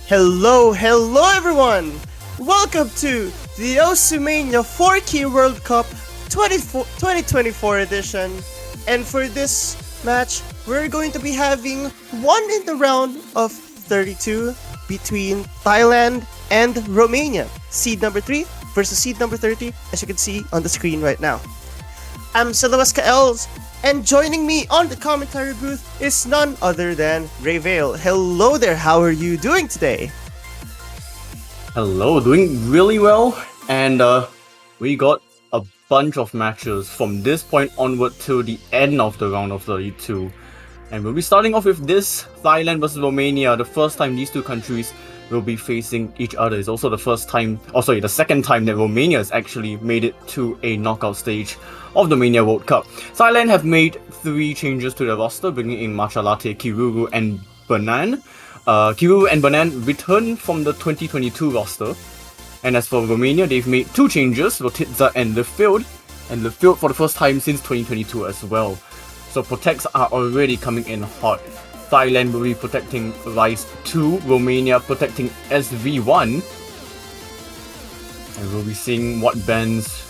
Hello everyone! Welcome to the Osumania 4K World Cup 2024 edition. And for this match, we're going to be having one in the round of 32 between Thailand and Romania. Seed number 3 versus seed number 30, as you can see on the screen right now. I'm Silas Kaels, and joining me on the commentary booth is none other than Ray Vale. Hello there, how are you doing today? Hello, doing really well, and we got a bunch of matches from this point onward to the end of the round of 32. And we'll be starting off with this Thailand versus Romania, the first time these two countries will be facing each other. It's also the second time that Romania has actually made it to a knockout stage of the Mania World Cup. Thailand have made 3 changes to their roster, bringing in Matcha Latte, Kiruru and Banan. Kiruru and Banan returned from the 2022 roster. And as for Romania, they've made 2 changes, Rotitza and Lefield for the first time since 2022 as well. So protects are already coming in hot. Thailand will be protecting Rice 2, Romania protecting SV1. And we'll be seeing what bans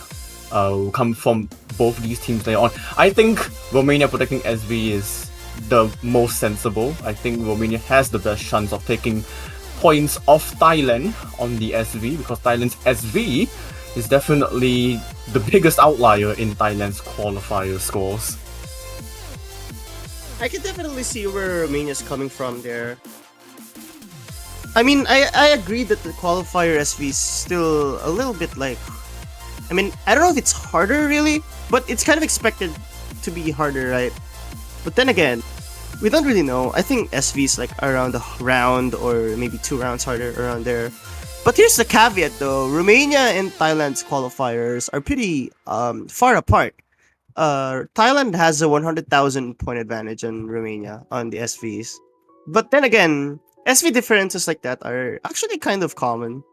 will come from both these teams later on. I think Romania protecting SV is the most sensible. I think Romania has the best chance of taking points off Thailand on the SV, because Thailand's SV is definitely the biggest outlier in Thailand's qualifier scores. I can definitely see where Romania's coming from there. I mean, I agree that the qualifier SV is still a little bit like... I mean, I don't know if it's harder really, but it's kind of expected to be harder, right? But then again, we don't really know. I think SV is like around a round or maybe 2 rounds harder around there. But here's the caveat though. Romania and Thailand's qualifiers are pretty far apart. Thailand has a 100,000 point advantage on Romania on the SVs. But then again, SV differences like that are actually kind of common.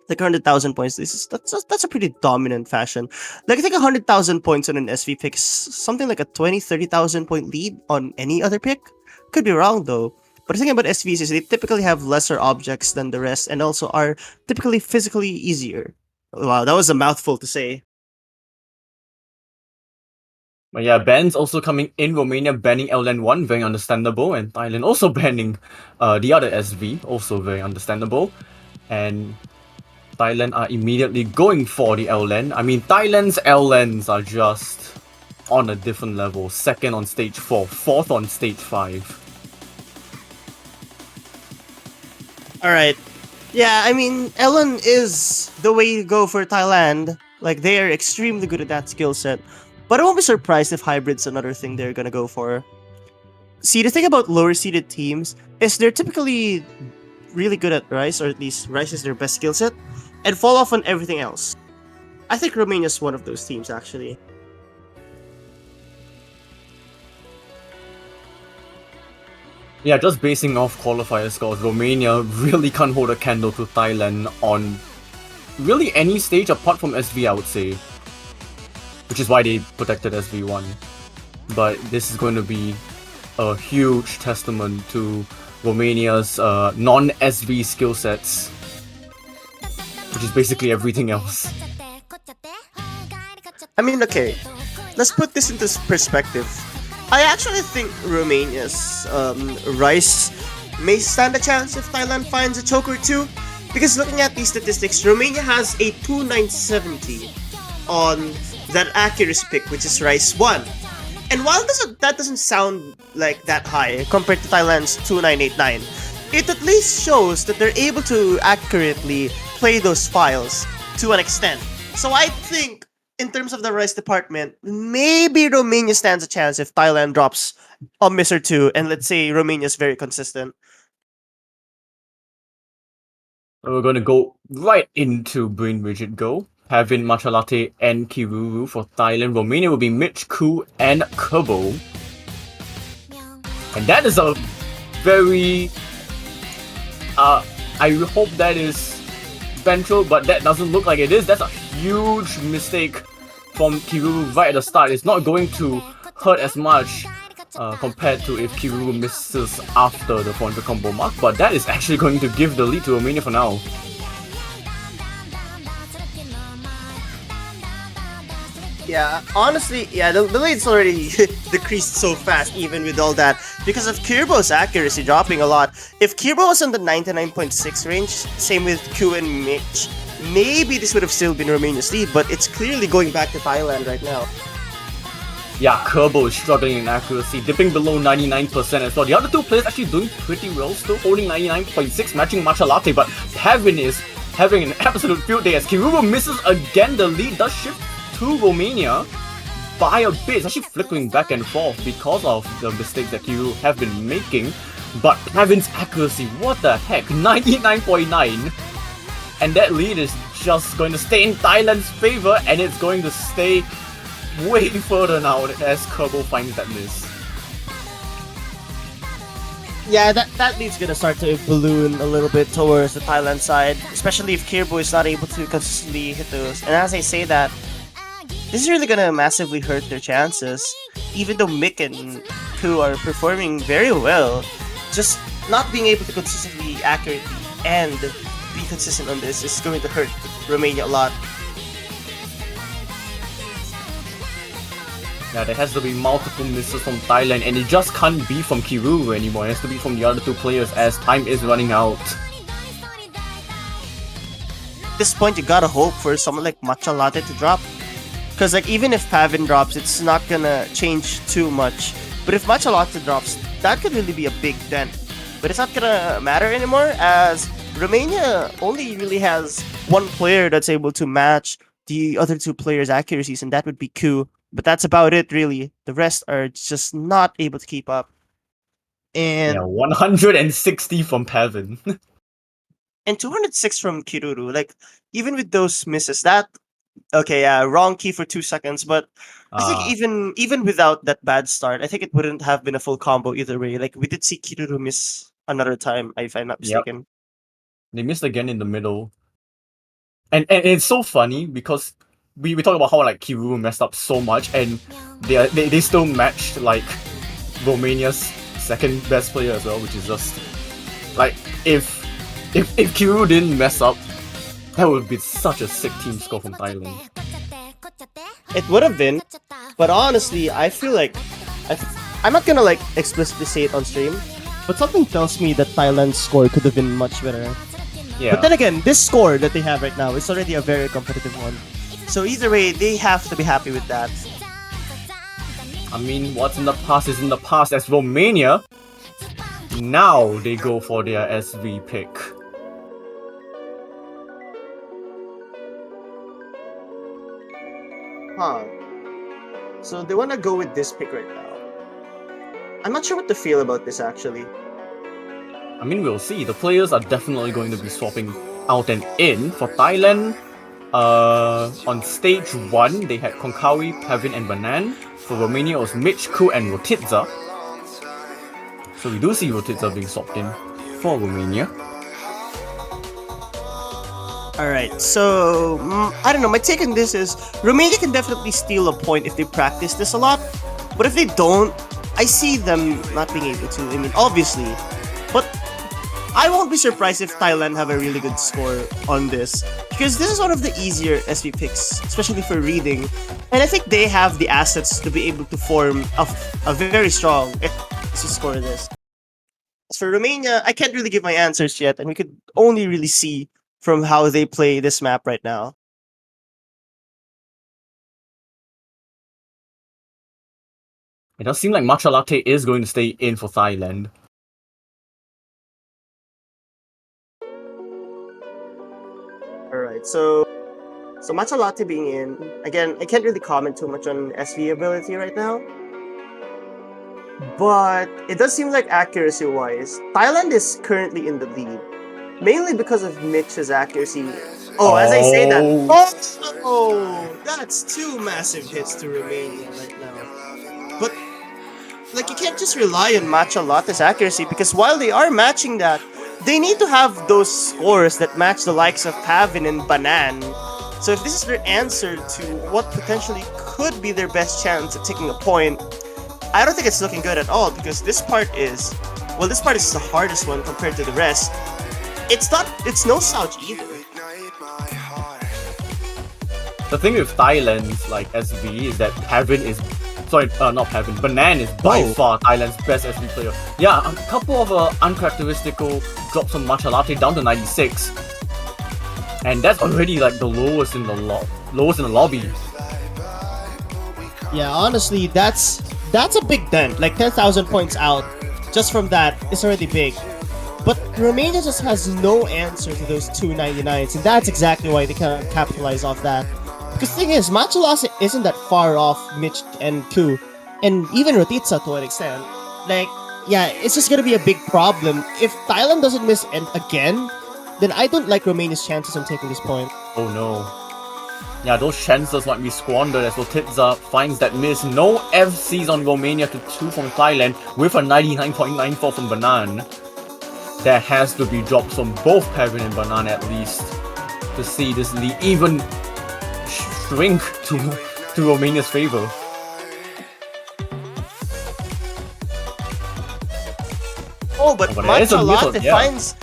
Like 100,000 points, that's a pretty dominant fashion. Like I think 100,000 points on an SV pick is something like a 20-30,000 point lead on any other pick. Could be wrong though. But the thing about SVs is they typically have lesser objects than the rest and also are typically physically easier. Wow, that was a mouthful to say. But yeah, bans also coming in. Romania banning LN 1, very understandable, and Thailand also banning the other SV, also very understandable. And Thailand are immediately going for the LN. I mean, Thailand's LNs are just on a different level. 2nd on stage 4, 4th on stage 5. Alright. Yeah, I mean, LN is the way to go for Thailand. Like, they are extremely good at that skill set. But I won't be surprised if Hybrid's another thing they're gonna go for. See, the thing about lower-seeded teams is they're typically really good at Rice, or at least Rice is their best skill set, and fall off on everything else. I think Romania's one of those teams, actually. Yeah, just basing off qualifier scores, Romania really can't hold a candle to Thailand on really any stage apart from SV, I would say. Which is why they protected SV1. But this is going to be a huge testament to Romania's non-SV skill sets, which is basically everything else. I mean, okay, let's put this into perspective. I actually think Romania's Rice may stand a chance if Thailand finds a choke or two, because looking at these statistics, Romania has a 2970 on that accuracy pick, which is Rice 1. And while that doesn't sound like that high compared to Thailand's 2989, it at least shows that they're able to accurately play those files to an extent. So I think, in terms of the Rice department, maybe Romania stands a chance if Thailand drops a miss or two, and let's say Romania's very consistent. We're going to go right into Brain Rigid Go. Having Matcha Latte and Kiruru for Thailand. Romania will be Mitch, Ku, and Kerbo. And that is a very... I hope that is ventral, but that doesn't look like it is. That's a huge mistake from Kiruru right at the start. It's not going to hurt as much compared to if Kiryu misses after the 400 combo mark, but that is actually going to give the lead to Romania for now. Yeah, honestly, yeah, the lead's already decreased so fast, even with all that, because of Kirbo's accuracy dropping a lot. If Kirbo was in the 99.6 range, same with Q and Mitch, maybe this would have still been Romania's lead, but it's clearly going back to Thailand right now. Yeah, Kerbo is struggling in accuracy, dipping below 99% as well. The other two players actually doing pretty well, still holding 99.6, matching Matcha Latte, but Pavin is having an absolute field day as Kirubo misses again. The lead does shift to Romania by a bit. It's actually flickering back and forth because of the mistakes that Kiru have been making. But Pavin's accuracy, what the heck, 99.9. And that lead is just going to stay in Thailand's favor, and it's going to stay way further now as Kerbo finds that miss. Yeah, that lead's gonna start to balloon a little bit towards the Thailand side, especially if Kirbo is not able to consistently hit those. And as I say that, this is really gonna massively hurt their chances. Even though Mick and Ku are performing very well, just not being able to consistently accurately and be consistent on this is going to hurt Romania a lot. Yeah, there has to be multiple misses from Thailand, and it just can't be from Kiruru anymore. It has to be from the other two players as time is running out. At this point, you gotta hope for someone like Matcha Latte to drop. Because like even if Pavin drops, it's not gonna change too much. But if Matcha Latte drops, that could really be a big dent. But it's not gonna matter anymore, as Romania only really has one player that's able to match the other two players' accuracies, and that would be Ku. But that's about it, really. The rest are just not able to keep up. And Yeah, 160 from Pavin. and 206 from Kiruru. Like even with those misses, that okay, yeah, wrong key for 2 seconds, but I think even without that bad start, I think it wouldn't have been a full combo either way. Like we did see Kiruru miss another time, if I'm not Yep. mistaken. They missed again in the middle. And it's so funny because we talk about how like Kiruru messed up so much, and they still matched like Romania's second best player as well, which is just like if Kiruru didn't mess up, that would be such a sick team score from Thailand. It would have been, but honestly, I feel like I'm not gonna like explicitly say it on stream, but something tells me that Thailand's score could have been much better. Yeah. But then again, this score that they have right now is already a very competitive one. So either way, they have to be happy with that. I mean, what's in the past is in the past. As Romania, now they go for their SV pick. Huh. So they want to go with this pick right now. I'm not sure what to feel about this actually. I mean, we'll see. The players are definitely going to be swapping out and in. For Thailand, on stage 1, they had Konkawi, Pavin, and Banan. For Romania, it was Mitch, Ku, and Rotitza. So we do see Rotitza being swapped in for Romania. Alright, so I don't know, my take on this is Romania can definitely steal a point if they practice this a lot. But if they don't, I see them not being able to. I mean, obviously. But I won't be surprised if Thailand have a really good score on this, because this is one of the easier SV picks, especially for reading, and I think they have the assets to be able to form a very strong SV score this. As for Romania, I can't really give my answers yet, and we could only really see from how they play this map right now. It does seem like Matcha Latte is going to stay in for Thailand. Alright, so Matcha Latte being in, again, I can't really comment too much on SV ability right now. But it does seem like accuracy-wise, Thailand is currently in the lead. Mainly because of Mitch's accuracy. Oh, as I say that. Oh, that's 2 massive hits to Romania right now. But, like, you can't just rely on Matcha Latte's accuracy, because while they are matching that, they need to have those scores that match the likes of Pavin and Banan. So if this is their answer to what potentially could be their best chance at taking a point, I don't think it's looking good at all because this part is, well, this part is the hardest one compared to the rest. It's no slouch either. The thing with Thailand's like SV is that Pavin is, sorry, not Pavin, Banan is by far Thailand's best SV player. Yeah, a couple of uncharacteristical drops from Matcha Latte down to 96, and that's already like the lowest in the lobby. Yeah, honestly, that's a big dent. Like 10,000 points out just from that is already big. But Romania just has no answer to those 299s, and that's exactly why they can't capitalize off that. Because the thing is, Machalasa isn't that far off Mitch and Ku, and even Rotitsa to an extent. Like, yeah, it's just gonna be a big problem. If Thailand doesn't miss again, then I don't like Romania's chances on taking this point. Oh no. Yeah, those chances might be squandered as Rotitsa finds that miss. No FCs on Romania to 2 from Thailand with a 99.94 from Banan. There has to be drops from both Pavin and Banan at least to see this lead even shrink to Romania's favor. Oh, but there is a Matcha little- Latte yeah. finds.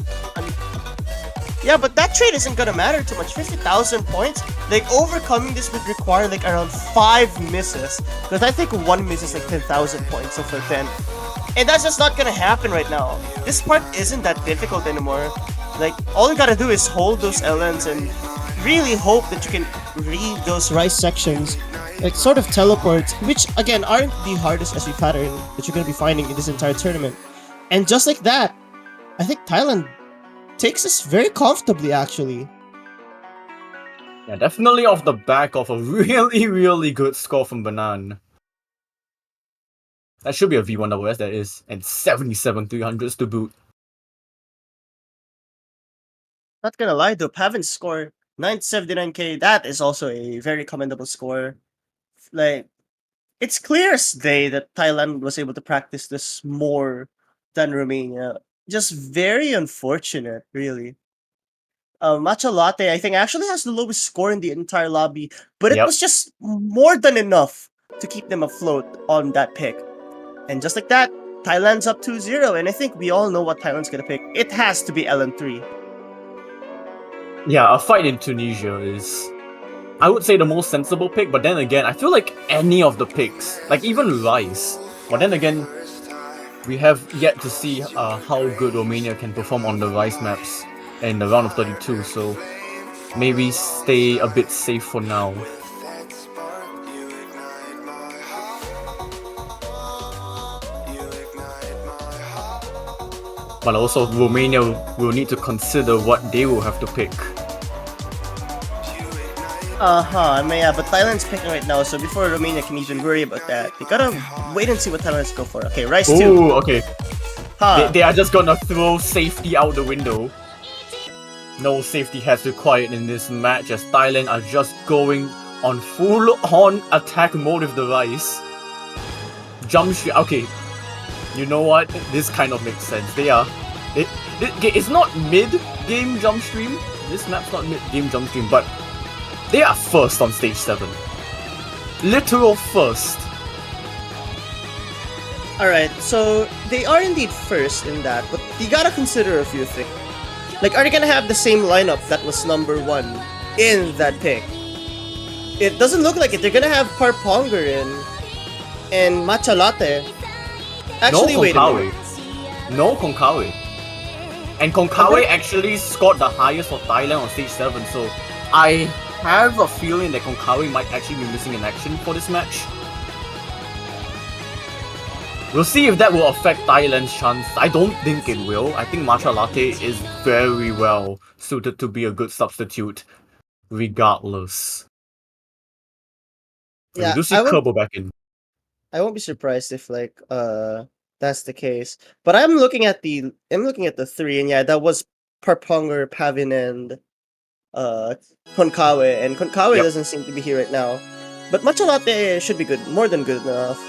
Yeah, but that trade isn't gonna matter too much. 50,000 points, like overcoming this would require like around 5 misses. Because I think 1 miss is like 10,000 points, so for 10. And that's just not gonna happen right now. This part isn't that difficult anymore. Like, all you gotta do is hold those LNs and really hope that you can read those Rice sections, like sort of teleports, which again aren't the hardest SV pattern that you're gonna be finding in this entire tournament. And just like that, I think Thailand takes this very comfortably actually. Yeah, definitely off the back of a really good score from Banan. That should be a V1SS, that is, and 77 300s to boot. Not gonna lie though, Pavin's score 979k, that is also a very commendable score. Like, it's clear as day that Thailand was able to practice this more than Romania. Just very unfortunate, really. Matcha Latte, I think, actually has the lowest score in the entire lobby, but it Yep. was just more than enough to keep them afloat on that pick. And just like that, Thailand's up 2-0, and I think we all know what Thailand's gonna pick. It has to be LN3. Yeah, a fight in Tunisia is, I would say, the most sensible pick, but then again, I feel like any of the picks, like even Rice, but then again, we have yet to see how good Romania can perform on the Rice maps in the round of 32, so maybe stay a bit safe for now. But also, Romania will need to consider what they will have to pick. I mean, yeah, but Thailand's picking right now, so before Romania can even worry about that, they gotta wait and see what Thailand's go for. Okay, Rice 2. Ooh, okay. Huh. They are just gonna throw safety out the window. No safety has required in this match as Thailand are just going on full-on attack mode with the Rice. Jump stream. Okay, you know what? This kind of makes sense. It's not mid-game jump stream. This map's not mid-game jump stream, but they are first on stage 7. Literal first. Alright, so they are indeed first in that, but you gotta consider a few things. Like, are they gonna have the same lineup that was number 1 in that pick? It doesn't look like it. They're gonna have Parponger in and Matcha Latte. Actually, no wait a Konkawi. minute. No Konkawi. And Konkawi actually scored the highest for Thailand on stage 7, so I have a feeling that Konkawi might actually be missing in action for this match. We'll see if that will affect Thailand's chance. I don't think it will. I think Matcha Latte is very well suited to be a good substitute, regardless. And Yeah, we do see Kerbo back in. I won't be surprised if like that's the case. But I'm looking at the 3, and yeah, that was Parponger, Pavin, and Konkawe, and Konkawe Yep. doesn't seem to be here right now. But Matcha Latte should be good, more than good enough.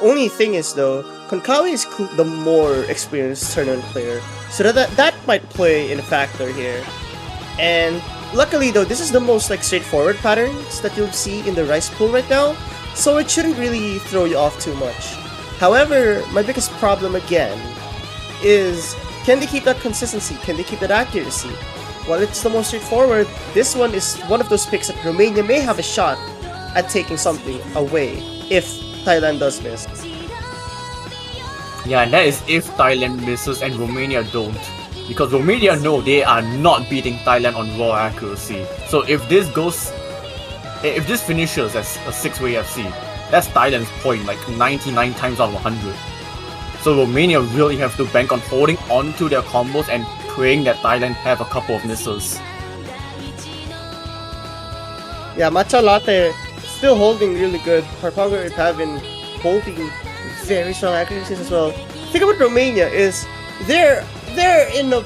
Only thing is though, Konkawe is the more experienced tournament player, so that might play in a factor here. And luckily though, this is the most like straightforward patterns that you'll see in the Rice pool right now, so it shouldn't really throw you off too much. However, my biggest problem again is, can they keep that consistency? Can they keep that accuracy? While it's the most straightforward, this one is one of those picks that Romania may have a shot at taking something away if Thailand does miss. Yeah, and that is if Thailand misses and Romania don't. Because Romania know they are not beating Thailand on raw accuracy. So if this finishes as a 6-way FC, that's Thailand's point like 99 times out of 100. So Romania really have to bank on holding on to their combos and praying that Thailand have a couple of misses. Yeah, Matcha Latte still holding really good. Harponga and Pavin holding very strong accuracies as well. Think about Romania is they're in a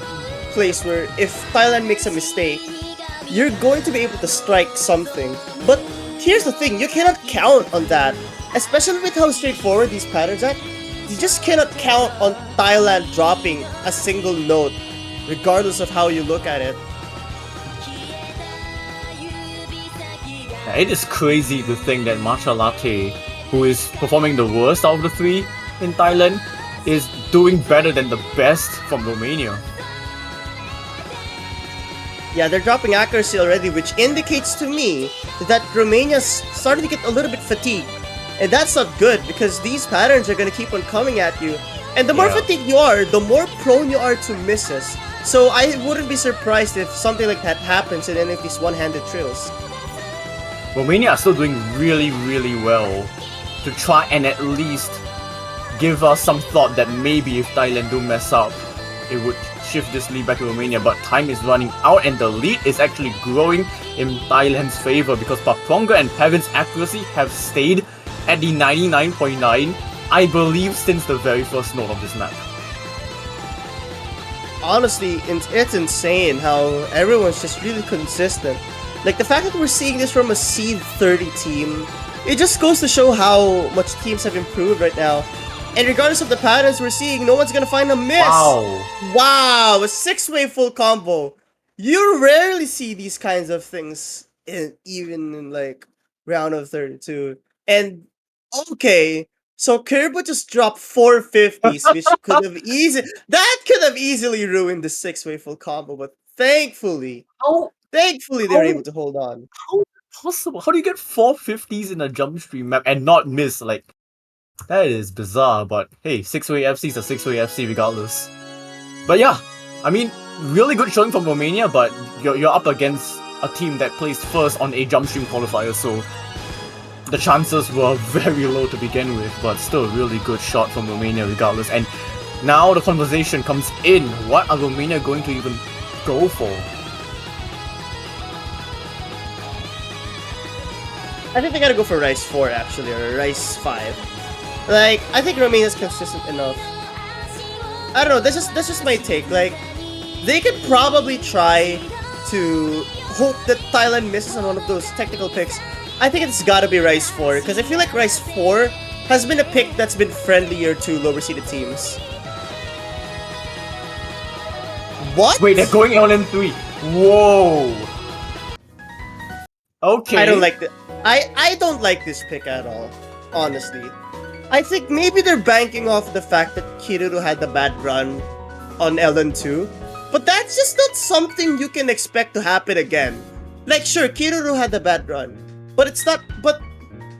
place where if Thailand makes a mistake, you're going to be able to strike something. But here's the thing, you cannot count on that. Especially with how straightforward these patterns are. You just cannot count on Thailand dropping a single note, regardless of how you look at it. It is crazy to think that Matcha Latte, who is performing the worst out of the three in Thailand, is doing better than the best from Romania. Yeah, they're dropping accuracy already, which indicates to me that Romania's starting to get a little bit fatigued. And that's not good, because these patterns are going to keep on coming at you. And the more fatigued you are, the more prone you are to misses. So I wouldn't be surprised if something like that happens in any of these one-handed trills. Romania are still doing really, really well to try and at least give us some thought that maybe if Thailand do mess up, it would shift this lead back to Romania. But time is running out and the lead is actually growing in Thailand's favor because Paponga and Pavin's accuracy have stayed at the 99.9, I believe, since the very first note of this map. Honestly, it's insane how everyone's just really consistent. Like, the fact that we're seeing this from a seed 30 team, it just goes to show how much teams have improved right now. And regardless of the patterns we're seeing, no one's gonna find a miss! Wow! A 6-way full combo! You rarely see these kinds of things, even in, like, round of 32. And, okay, so Kirby just dropped 4 50s, which could have easily ruined the 6-way full combo, but thankfully, they were able to hold on. How is it possible? How do you get 4 50s in a jump stream map and not miss? Like, that is bizarre, but hey, 6-way FC is a 6-way FC regardless. But yeah, I mean, really good showing from Romania, but you're up against a team that placed first on a jump stream qualifier, so the chances were very low to begin with, but still a really good shot from Romania regardless. And now the conversation comes in, what are Romania going to even go for? I think they gotta go for Rice 4 actually, or Rice 5. Like, I think Romania's consistent enough. I don't know, that's just my take. Like, they could probably try to hope that Thailand misses on one of those technical picks. I think it's gotta be Rice 4, because I feel like Rice 4 has been a pick that's been friendlier to lower seeded teams. What? Wait, they're going LN3. Whoa. Okay. I don't like I don't like this pick at all, honestly. I think maybe they're banking off the fact that Kiruru had the bad run on LN2, but that's just not something you can expect to happen again. Like, sure, Kiruru had the bad run, but it's not. But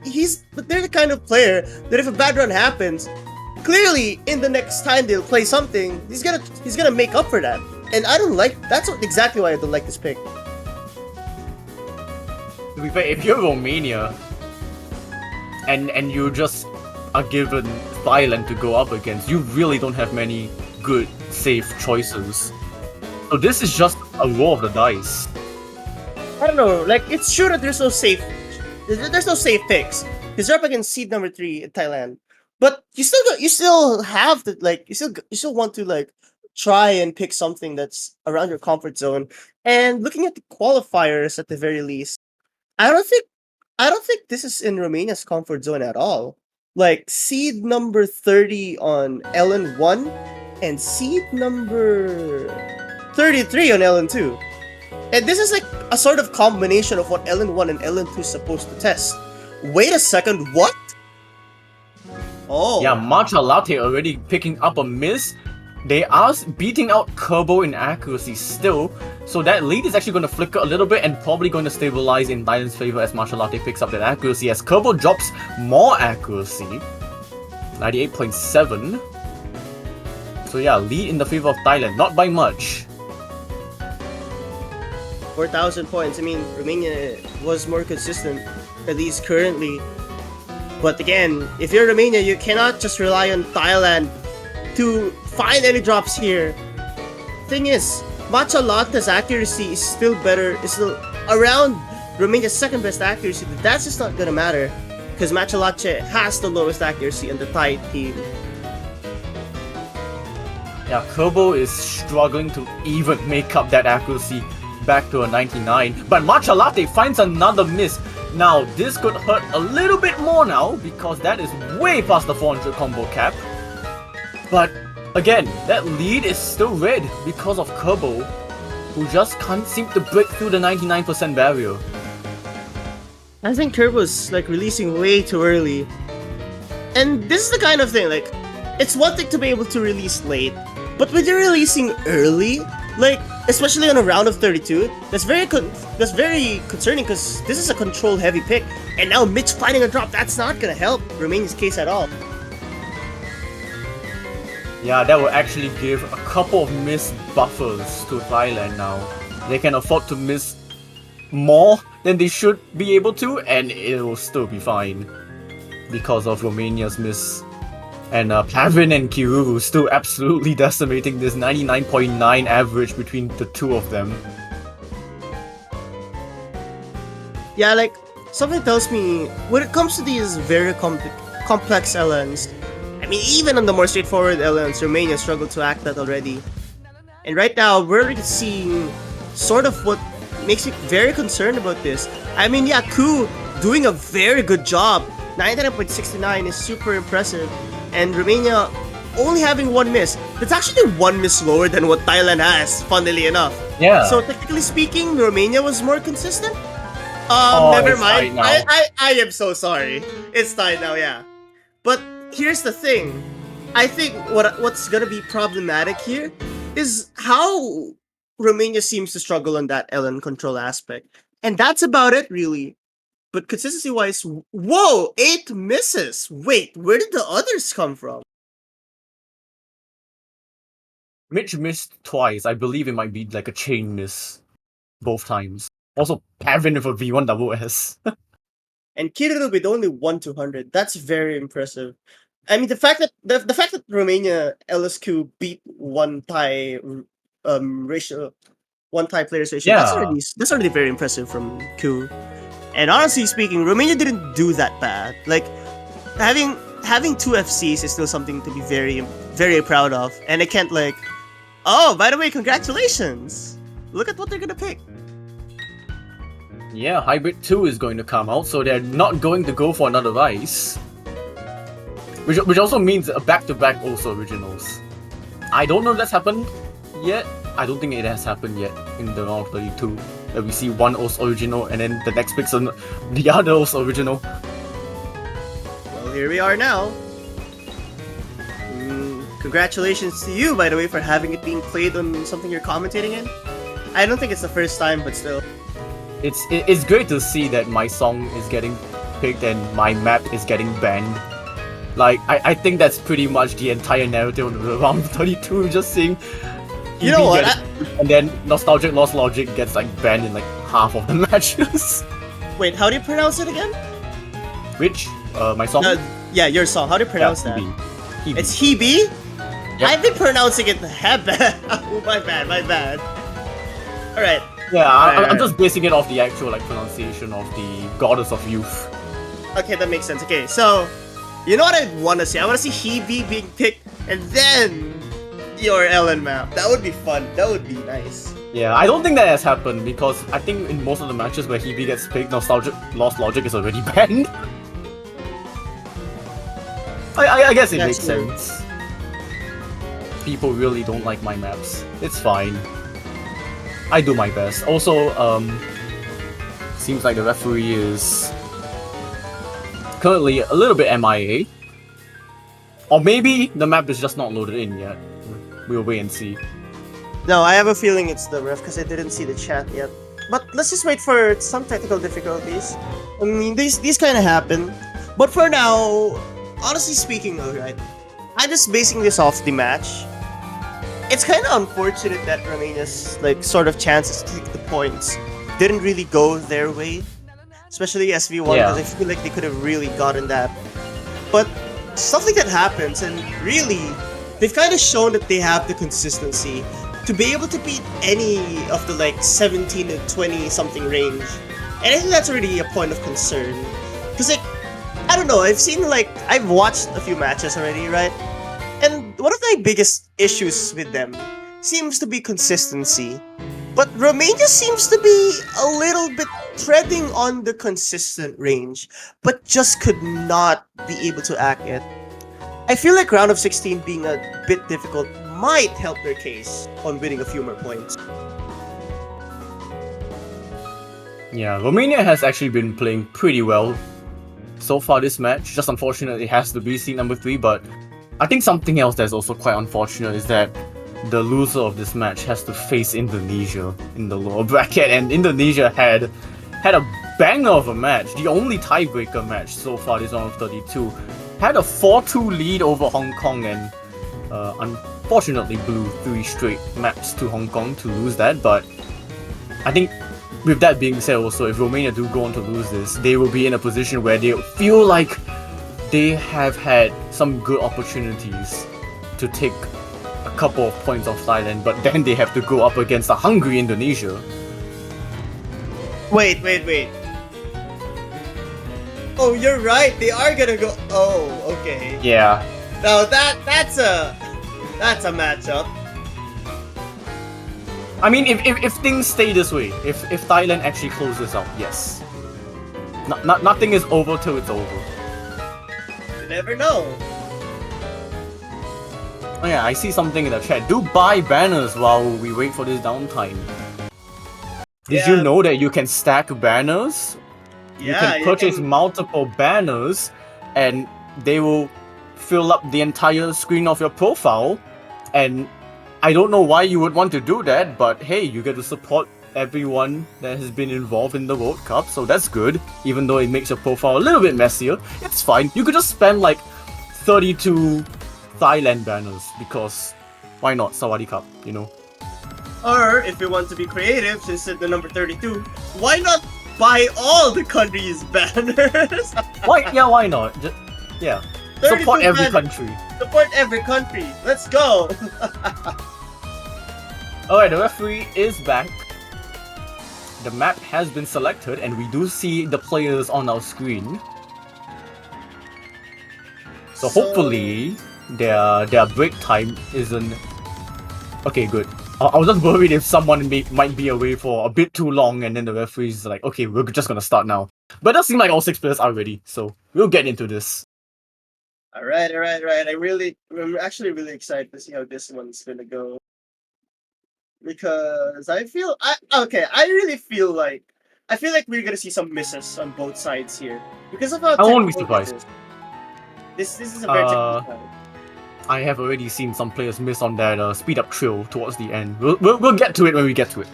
they're the kind of player that if a bad run happens, clearly in the next time they'll play something, he's gonna make up for that. And I don't like. That's exactly why I don't like this pick. To be fair, if you're Romania and you just are given Thailand to go up against, you really don't have many good, safe choices. So this is just a roll of the dice. I don't know, like, it's true that there's no safe picks. Because you're up against seed number 3 in Thailand. But you still have to, like, you still want to, like, try and pick something that's around your comfort zone. And looking at the qualifiers at the very least, I don't think this is in Romania's comfort zone at all. Like, seed number 30 on LN1 and seed number 33 on LN2. And this is like a sort of combination of what LN1 and LN2 is supposed to test. Wait a second, what? Oh. Yeah, Matcha Latte already picking up a miss. They are beating out Kerbo in accuracy still, so that lead is actually going to flicker a little bit and probably going to stabilize in Thailand's favor as Matcha Latte picks up that accuracy as Kerbo drops more accuracy. 98.7. So yeah, lead in the favor of Thailand, not by much. 4,000 points. I mean, Romania was more consistent, at least currently. But again, if you're Romania, you cannot just rely on Thailand to find any drops here. Thing is, Matcha Latte's accuracy is still better, is still around Romania's second best accuracy, but that's just not gonna matter because Matcha Latte has the lowest accuracy on the Thai team. Yeah, Kerbo is struggling to even make up that accuracy back to a 99, but Matcha Latte finds another miss. Now, this could hurt a little bit more now because that is way past the 400 combo cap. But again, that lead is still red because of Kerbo, who just can't seem to break through the 99% barrier. I think Turbo's like releasing way too early. And this is the kind of thing, like, it's one thing to be able to release late, but when you're releasing early, like, especially on a round of 32, that's very concerning because this is a control heavy pick, and now Mitch finding a drop, that's not gonna help Romania's case at all. Yeah, that will actually give a couple of missed buffers to Thailand now. They can afford to miss more than they should be able to, and it will still be fine because of Romania's miss. And Pavin and Kiruru still absolutely decimating this 99.9 average between the two of them. Yeah, like, something tells me, when it comes to these very complex LNs, I mean, even on the more straightforward LNs, Romania struggled to act that already. And right now, we're already seeing sort of what makes me very concerned about this. I mean, yeah, Ku doing a very good job. 99.69 is super impressive. And Romania only having one miss. That's actually one miss lower than what Thailand has, funnily enough. Yeah. So technically speaking, Romania was more consistent. Never it's mind. tied now. I am so sorry. It's tied now, yeah. But here's the thing. I think what's gonna be problematic here is how Romania seems to struggle on that LN control aspect. And that's about it, really. But consistency-wise, whoa! 8 misses! Wait, where did the others come from? Mitch missed twice. I believe it might be like a chain miss both times. Also, Pavin with a V1 double S. And Kiril with only 1-200. That's very impressive. I mean, the fact that the fact that Romania LSQ beat one Thai ratio, one Thai players ratio. Yeah. That's already very impressive from Ku. And honestly speaking, Romania didn't do that bad. Like having 2 FCs is still something to be very, very proud of. And I can't like, oh, by the way, congratulations! Look at what they're gonna pick. Yeah, Hybrid 2 is going to come out, so they're not going to go for another Ice. Which also means a back-to-back also originals. I don't know if that's happened yet. I don't think it has happened yet in the round of 32. That we see one OS original and then the next picks on the other OS original. Well, here we are now. Congratulations to you, by the way, for having it being played on something you're commentating in. I don't think it's the first time, but still. It's great to see that my song is getting picked and my map is getting banned. Like, I think that's pretty much the entire narrative of the round 32, just seeing You know what? and then Nostalgic Lost Logic gets like banned in like half of the matches. Wait, how do you pronounce it again? Which? My song? Yeah, your song. How do you pronounce that? Hebe. It's Hebe? Yep. I've been pronouncing it bad. Oh, my bad. Alright. Yeah, I'm Right. just basing it off the actual like pronunciation of the Goddess of Youth. Okay, that makes sense. Okay, so, you know what I want to see? I want to see Hebe being picked, and then your Ellen map. That would be fun. That would be nice. Yeah, I don't think that has happened because I think in most of the matches where Hebe gets picked, Nostalgic Lost Logic is already banned. I guess it That's makes true. sense. People really don't like my maps. It's fine. I do my best. Also, seems like the referee is currently a little bit MIA. Or maybe the map is just not loaded in yet. We'll wait and see. No, I have a feeling it's the ref because I didn't see the chat yet. But let's just wait for some technical difficulties. I mean, these kind of happen. But for now, honestly speaking, alright, I'm just basing this off the match. It's kind of unfortunate that Romania's like sort of chances to take the points didn't really go their way, especially SV1 because I feel like they could have really gotten that. But stuff like that happens, and really, they've kind of shown that they have the consistency to be able to beat any of the like 17 and 20 something range. And I think that's already a point of concern. Because like, I don't know, I've watched a few matches already, right? And one of my biggest issues with them seems to be consistency. But Romania seems to be a little bit treading on the consistent range, but just could not be able to act it. I feel like round of 16 being a bit difficult might help their case on winning a few more points. Yeah, Romania has actually been playing pretty well so far this match. Just unfortunate it has to be seed number 3, but I think something else that's also quite unfortunate is that the loser of this match has to face Indonesia in the lower bracket, and Indonesia had a banger of a match, the only tiebreaker match so far this round of 32. Had a 4-2 lead over Hong Kong and unfortunately blew 3 straight maps to Hong Kong to lose that, but I think with that being said also, if Romania do go on to lose this, they will be in a position where they feel like they have had some good opportunities to take a couple of points off Thailand, but then they have to go up against a hungry Indonesia. Wait. Oh, you're right. They are gonna go. Oh, okay. Yeah. Now that's a matchup. I mean, if things stay this way, if Thailand actually closes out, yes. Nothing is over till it's over. You never know. Oh yeah, I see something in the chat. Do buy banners while we wait for this downtime. Did you know that you can stack banners? You can purchase multiple banners and they will fill up the entire screen of your profile. And I don't know why you would want to do that, but hey, you get to support everyone that has been involved in the World Cup, so that's good. Even though it makes your profile a little bit messier, it's fine. You could just spend like 32 Thailand banners, because why not? Sawadee Cup, you know? Or, if you want to be creative, since it's the number 32, why not buy all the countries' banners? Why not? Yeah. Support every country. Support every country. Let's go! Alright, the referee is back. The map has been selected and we do see the players on our screen. So hopefully their break time isn't... Okay, good. I was just worried if someone might be away for a bit too long and then the referee's like, okay, we're just gonna start now. But it does seem like all 6 players are ready, so we'll get into this. Alright. I'm actually really excited to see how this one's gonna go. Because I feel like we're gonna see some misses on both sides here. Because of how I won't be technical surprised. This is a very technical side. I have already seen some players miss on that speed up trill towards the end. We'll get to it when we get to it.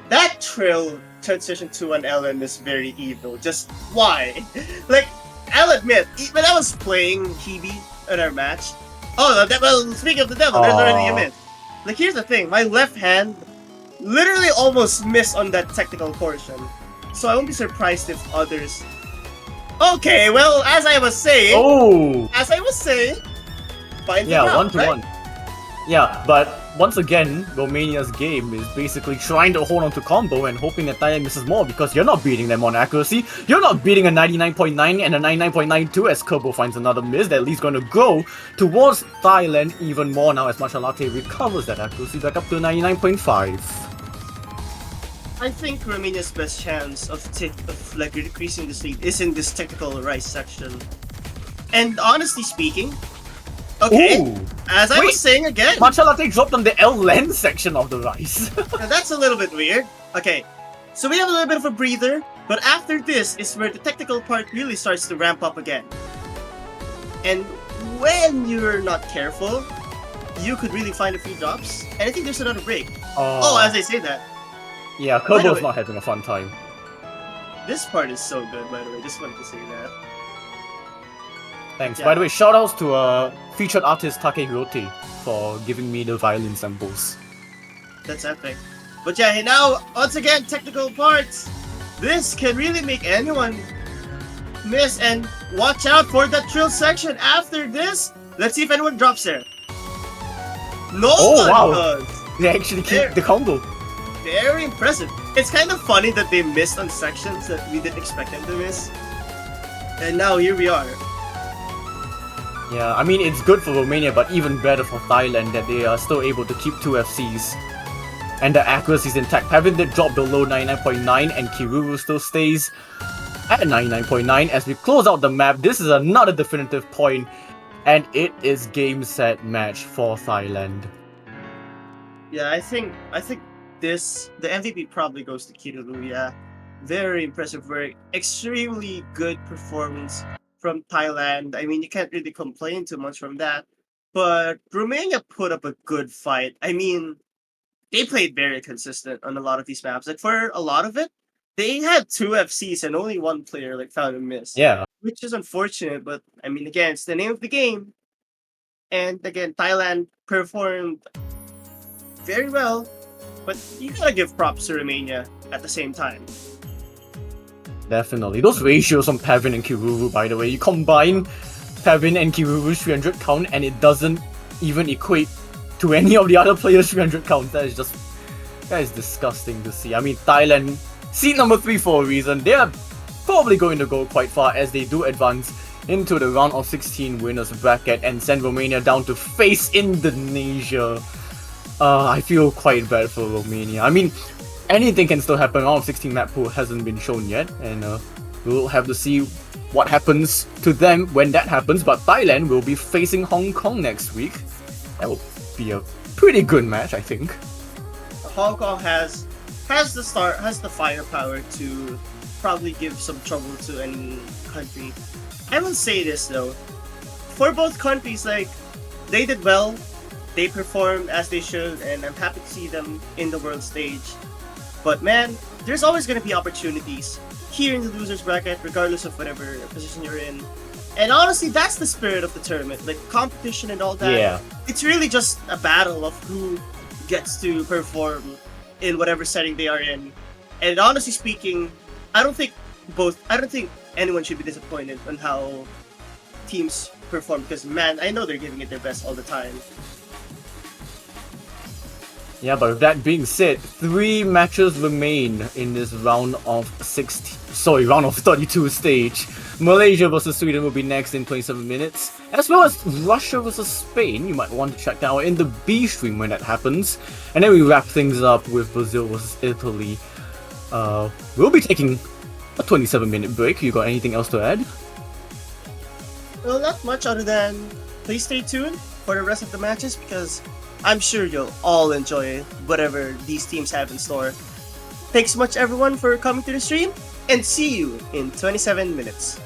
That trill transition to an LM is very evil. Just why? Like, I'll admit, when I was playing Chibi in our match, speaking of the devil, there's already a miss. Like, here's the thing, my left hand literally almost missed on that technical portion. So I won't be surprised if others... Okay, well, as I was saying... Yeah, 1-1. Yeah, but once again, Romania's game is basically trying to hold on to combo and hoping that Thailand misses more, because you're not beating them on accuracy. You're not beating a 99.9 and a 99.92 as Kerbo finds another miss that leads going to go towards Thailand even more now as Matcha Latte recovers that accuracy back up to 99.5. I think Romania's best chance of decreasing this lead is in this technical rise section. And honestly speaking, as I was saying again, Matcha Latte dropped on the L lens section of the rise. Now that's a little bit weird. Okay, so we have a little bit of a breather, but after this is where the technical part really starts to ramp up again. And when you're not careful, you could really find a few drops. And I think there's another break. Oh, as I say that, yeah, By the Kerbo's way- not having a fun time. this part is so good, by the way. Just wanted to say that. Thanks. Yeah. By the way, shoutouts to featured artist Takehirote for giving me the violin samples. That's epic. But yeah, now, once again, technical parts. This can really make anyone miss, and watch out for that trill section. After this, let's see if anyone drops there. No one wow. does. They actually keep There. the combo. Very impressive. It's kind of funny that they missed on sections that we didn't expect them to miss. And now here we are. Yeah, I mean, it's good for Romania, but even better for Thailand that they are still able to keep 2 FCs. And the accuracy is intact. Pavin did drop below 99.9 and Kiruru still stays at 99.9. As we close out the map, this is another definitive point, and it is game, set, match for Thailand. Yeah, I think this the MVP probably goes to Kiruru. Yeah, very impressive work, extremely good performance from Thailand. I mean, you can't really complain too much from that. But Romania put up a good fight. I mean, they played very consistent on a lot of these maps. Like for a lot of it, they had 2 FCs and only one player like found a miss. Yeah, Which is unfortunate, but I mean, again, it's the name of the game. And again, Thailand performed very well, but you gotta give props to Romania at the same time. definitely. Those ratios on Pavin and Kiruru, by the way, you combine Pavin and Kiruru's 300 count and it doesn't even equate to any of the other players' 300 counts. That is disgusting to see. I mean, Thailand, seed number 3 for a reason. They are probably going to go quite far as they do advance into the round of 16 winners bracket and send Romania down to face Indonesia. I feel quite bad for Romania. I mean, anything can still happen. Round of 16 map pool hasn't been shown yet, and we'll have to see what happens to them when that happens. But Thailand will be facing Hong Kong next week. That will be a pretty good match, I think. Hong Kong has the firepower to probably give some trouble to any country. I will say this though, for both countries, like they did well, they performed as they should, and I'm happy to see them in the world stage. But man, there's always gonna be opportunities here in the losers bracket, regardless of whatever position you're in. And honestly, that's the spirit of the tournament, like competition and all that. Yeah. It's really just a battle of who gets to perform in whatever setting they are in. And honestly speaking, I don't think anyone should be disappointed on how teams perform, because man, I know they're giving it their best all the time. Yeah, but with that being said, 3 matches remain in this round of 32 stage. Malaysia versus Sweden will be next in 27 minutes, as well as Russia versus Spain. You might want to check that out in the B stream when that happens. And then we wrap things up with Brazil versus Italy. We'll be taking a 27-minute break. You got anything else to add? Well, not much other than please stay tuned for the rest of the matches, because I'm sure you'll all enjoy whatever these teams have in store. Thanks so much everyone for coming to the stream, and see you in 27 minutes.